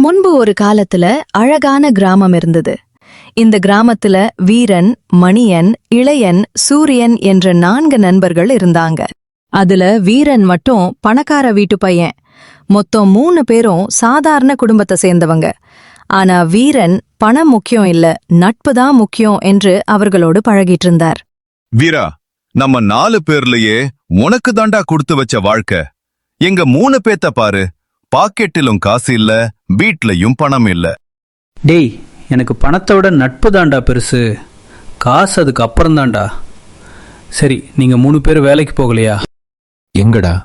முன்பு ஒரு காலத்துல அழகான கிராமம் இருந்தது. இந்த கிராமத்துல வீரன், மணியன், இளையன், சூரியன் என்ற 4 நண்பர்கள் இருந்தாங்க. அதுல வீரன் மட்டும் பணக்கார வீட்டு பையன். மொத்தம் 3 பேரும் சாதாரண குடும்பத்தை சேர்ந்தவங்க. ஆனா வீரன் பணம் முக்கியம் இல்ல, நட்பு தான் முக்கியம் என்று அவர்களோடு பழகிட்டு இருந்தார். வீரா, நம்ம 4 பேர்லயே உனக்கு தாண்டா கொடுத்து வச்ச வாழ்க்கை. எங்க 3 பேத்த பாரு, பாக்கெட்டிலும் காசு இல்ல, வீட்லயும் பணம் இல்ல. டேய், எனக்கு பணத்தை விட நட்பு தாண்டா பெருசு, காசு அதுக்கு அப்புறம் தாண்டா. சரி, நீங்க 3 பேர் வேலைக்கு போகலையா? எங்கடா,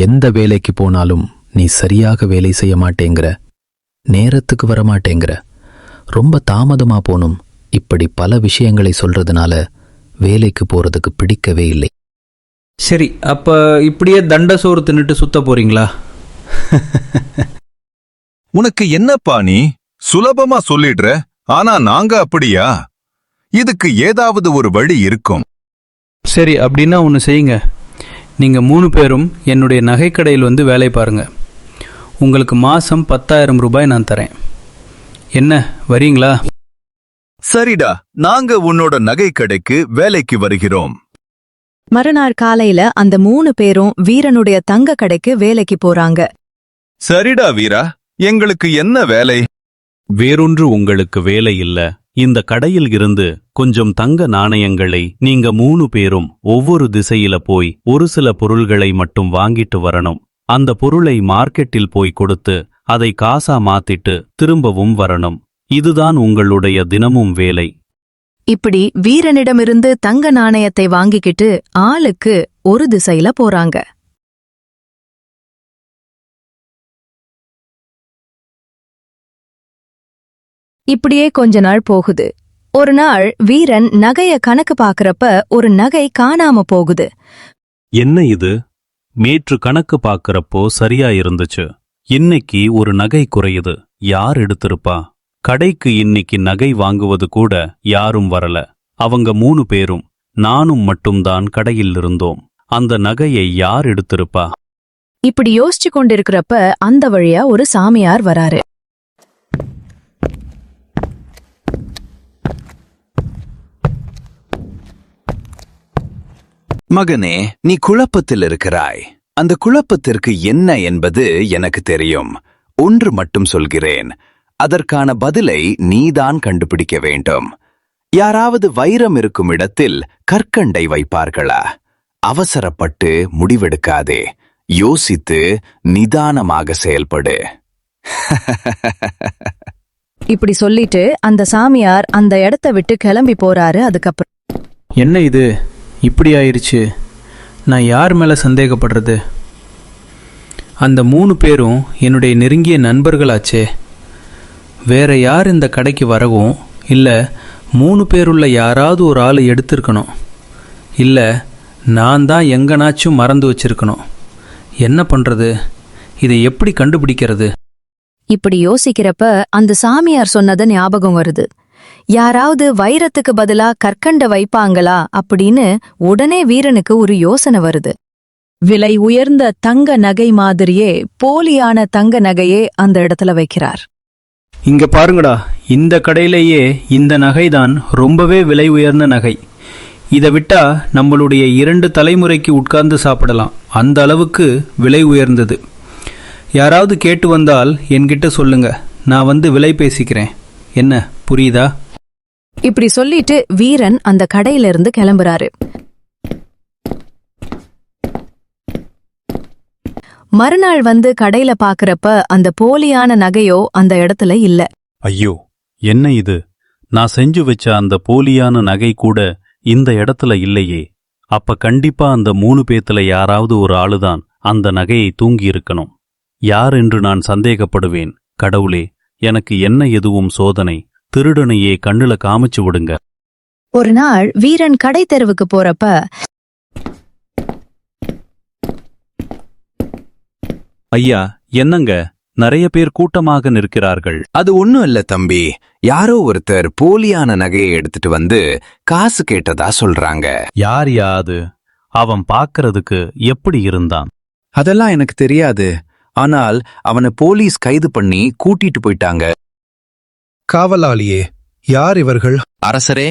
எந்த வேலைக்கு போனாலும் நீ சரியாக வேலை செய்ய மாட்டேங்கிற, நேரத்துக்கு வரமாட்டேங்கிற, ரொம்ப தாமதமா போனும், இப்படி பல விஷயங்களை சொல்றதுனால வேலைக்கு போறதுக்கு பிடிக்கவே இல்லை. சரி, அப்ப இப்படியே தண்ட சோறு தின்னுட்டு சுத்த போறீங்களா? உனக்கு என்னப்பா, நீ சுலபமா சொல்லிடுற, ஆனா நாங்க அப்படியா? இதுக்கு ஏதாவது ஒரு வழி இருக்கும். சரி, அப்படின்னா ஒன்று செய்யுங்க. நீங்கள் 3 பேரும் என்னுடைய நகைக்கடையில் வந்து வேலை பாருங்க. உங்களுக்கு மாதம் 10,000 ரூபாய் நான் தரேன். என்ன, வரீங்களா? சரிடா, நாங்க உன்னோட நகை கடைக்கு வேலைக்கு வருகிறோம். மறுநாள் காலையில அந்த 3 பேரும் வீரனுடைய தங்க கடைக்கு வேலைக்கு போறாங்க. சரிடா வீரா, எங்களுக்கு என்ன வேலை? வேறொன்று உங்களுக்கு வேலை இல்ல. இந்த கடையில் இருந்து கொஞ்சம் தங்க நாணயங்களை நீங்க 3 பேரும் ஒவ்வொரு திசையில போய் ஒரு சில பொருள்களை மட்டும் வாங்கிட்டு வரணும். அந்த பொருளை மார்க்கெட்டில் போய் கொடுத்து அதை காசா மாத்திட்டு திரும்பவும் வரணும். இதுதான் உங்களுடைய தினமும் வேலை. இப்படி வீரனிடமிருந்து தங்க நாணயத்தை வாங்கிக்கிட்டு ஆளுக்கு ஒரு திசையில போறாங்க. இப்படியே கொஞ்ச நாள் போகுது. ஒரு நாள் வீரன் நகைய கணக்கு பாக்குறப்ப ஒரு நகை காணாம போகுது. என்ன இது? நேற்று கணக்கு பார்க்கறப்போ சரியா இருந்துச்சு, இன்னைக்கு ஒரு நகை குறையுது. யார் எடுத்திருப்பா? கடைக்கு இன்னைக்கு நகை வாங்குவது கூட யாரும் வரல. அவங்க 3 பேரும் நானும் மட்டும்தான் கடையில் இருந்தோம். அந்த நகையை யார் எடுத்திருப்பா? இப்படி யோசிச்சு கொண்டிருக்கிறப்ப அந்த வழியா ஒரு சாமியார் வராரு. மகனே, நீ குழப்பத்தில் இருக்கிறாய். அந்த குழப்பத்திற்கு என்ன என்பது எனக்கு தெரியும். ஒன்று மட்டும் சொல்கிறேன், அதற்கான பதிலை நீதான் கண்டுபிடிக்க வேண்டும். யாராவது வைரம் இருக்கும் இடத்தில் கற்கண்டை வைப்பார்களா? அவசரப்பட்டு முடிவெடுக்காதே, யோசித்து நிதானமாக செயல்படு. இப்படி சொல்லிட்டு அந்த சாமியார் அந்த இடத்த விட்டு கிளம்பி போறாரு. அதுக்கப்புறம் என்ன இது இப்படி ஆயிருச்சு? நான் யார் மேலே சந்தேகப்படுறது? அந்த 3 பேரும் என்னுடைய நெருங்கிய நண்பர்களாச்சே. வேற யார் இந்த கடைக்கு வரவும் இல்லை 3 பேருள்ள யாராவது ஒரு ஆள் எடுத்திருக்கணும். இல்லை நான் தான் எங்கனாச்சும் மறந்து வச்சிருக்கணும். என்ன பண்ணுறது? இதை எப்படி கண்டுபிடிக்கிறது? இப்படி யோசிக்கிறப்ப அந்த சாமியார் சொன்னது ஞாபகம் வருது. யாராவது வைரத்துக்கு பதிலா கற்கண்ட வைப்பாங்களா அப்படின்னு உடனே வீரனுக்கு ஒரு யோசனை வருது. விலை உயர்ந்த தங்க நகை மாதிரியே போலியான தங்க நகையே அந்த இடத்துல வைக்கிறார். இங்க பாருங்கடா, இந்த கடையிலேயே இந்த நகைதான் ரொம்பவே விலை உயர்ந்த நகை. இதை விட்டா நம்மளுடைய 2 தலைமுறைக்கு உட்கார்ந்து சாப்பிடலாம், அந்த அளவுக்கு விலை உயர்ந்தது. யாராவது கேட்டு வந்தால் என்கிட்ட சொல்லுங்க, நான் வந்து விலை பேசிக்கிறேன். என்ன, புரியுதா? இப்படி சொல்லிட்டு வீரன் அந்த கடையிலிருந்து கிளம்புறாரு. மறுநாள் வந்து கடையில பாக்குறப்ப அந்த போலியான நகையோ அந்த இடத்துல இல்ல. ஐயோ, என்ன இது? நான் செஞ்சு வச்ச அந்த போலியான நகை கூட இந்த இடத்துல இல்லையே. அப்ப கண்டிப்பா அந்த 3 பேத்துல யாராவது ஒரு ஆளுதான் அந்த நகையை தூங்கி இருக்கணும். யார் என்று நான் சந்தேகப்படுவேன். கடவுளே, எனக்கு என்ன எதுவும் சோதனை, திருடனையே கண்ணுல காமிச்சு விடுங்க. ஒரு நாள் வீரன் கடை தெருவுக்கு போறப்ப, ஐயா, என்னங்க நிறைய பேர் கூட்டமாக நிற்கிறார்கள்? அது ஒண்ணும் இல்ல தம்பி, யாரோ ஒருத்தர் போலியான நகையை எடுத்துட்டு வந்து காசு கேட்டதா சொல்றாங்க. யார் யாது? அவன் பார்க்கறதுக்கு எப்படி இருந்தான்? அதெல்லாம் எனக்கு தெரியாது. ஆனால் அவனை போலீஸ் கைது பண்ணி கூட்டிட்டு போயிட்டாங்க. காவலாளியே, யார் இவர்கள்? அரசரே,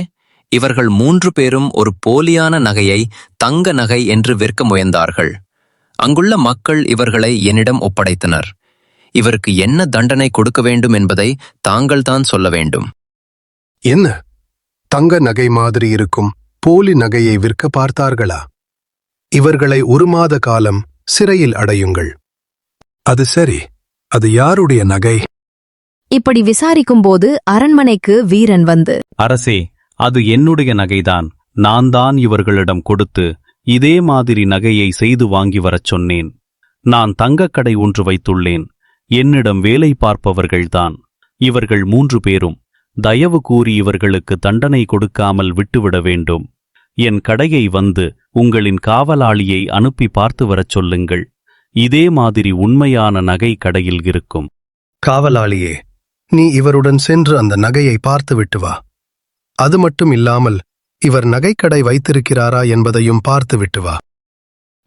இவர்கள் 3 பேரும் ஒரு போலியான நகையை தங்க நகை என்று விற்க முயன்றார்கள். அங்குள்ள மக்கள் இவர்களை என்னிடம் ஒப்படைத்தனர். இவருக்கு என்ன தண்டனை கொடுக்க வேண்டும் என்பதை தாங்கள்தான் சொல்ல வேண்டும். என்ன, தங்க நகை மாதிரி இருக்கும் போலி நகையை விற்க பார்த்தார்களா? இவர்களை 1 மாத காலம் சிறையில் அடையுங்கள். அது சரி, அது யாருடைய நகை? இப்படி விசாரிக்கும்போது அரண்மனைக்கு வீரன் வந்து, அரசே, அது என்னுடைய நகைதான். நான் தான் இவர்களிடம் கொடுத்து இதே மாதிரி நகையை செய்து வாங்கி வரச் சொன்னேன். நான் தங்கக்கடை ஒன்று வைத்துள்ளேன். என்னிடம் வேலை பார்ப்பவர்கள்தான் இவர்கள் 3 பேரும். தயவு கூறி இவர்களுக்கு தண்டனை கொடுக்காமல் விட்டுவிட வேண்டும். என் கடையை வந்து உங்களின் காவலாளியை அனுப்பி பார்த்து வரச் சொல்லுங்கள். இதே மாதிரி உண்மையான நகை கடையில் இருக்கும். காவலாளியே, நீ இவருடன் சென்று அந்த நகையை பார்த்துவிட்டு வா. அது மட்டும் இல்லாமல் இவர் நகைக்கடை வைத்திருக்கிறாரா என்பதையும் பார்த்துவிட்டு வா.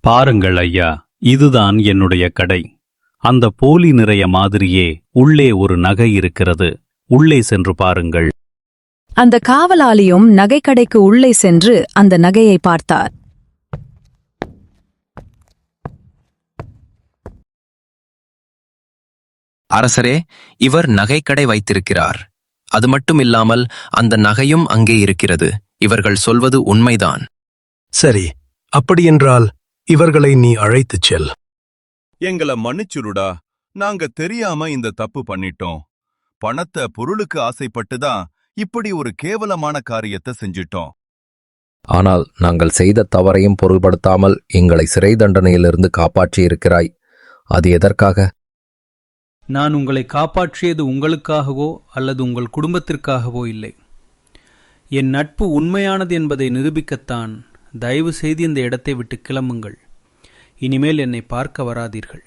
பாருங்கள் ஐயா, இதுதான் என்னுடைய கடை. அந்த போலி நிறைய மாதிரியே உள்ளே ஒரு நகை இருக்கிறது. உள்ளே சென்று பாருங்கள். அந்த காவலாளியும் நகைக்கடைக்கு உள்ளே சென்று அந்த நகையை பார்த்தார். அரசரே, இவர் நகைக்கடை வைத்திருக்கிறார். அது மட்டும் இல்லாமல் அந்த நகையும் அங்கே இருக்கிறது. இவர்கள் சொல்வது உண்மைதான். சரி, அப்படியென்றால் இவர்களை நீ அழைத்துச் செல். எங்கள மன்னிச்சுருடா, நாங்க தெரியாம இந்த தப்பு பண்ணிட்டோம். பணத்தை பொருளுக்கு ஆசைப்பட்டுதான் இப்படி ஒரு கேவலமான காரியத்தை செஞ்சிட்டோம். ஆனால் நாங்கள் செய்த தவறையும் பொருள்படுத்தாமல் எங்களை சிறை தண்டனையிலிருந்து காப்பாற்றியிருக்கிறாய். அது எதற்காக? நான் உங்களை காப்பாற்றியது உங்களுக்காகவோ அல்லது உங்கள் குடும்பத்திற்காகவோ இல்லை. என் நட்பு உண்மையானது என்பதை நிரூபிக்கத்தான். தயவு செய்து இந்த இடத்தை விட்டு கிளம்புங்கள். இனிமேல் என்னை பார்க்க வராதீர்கள்.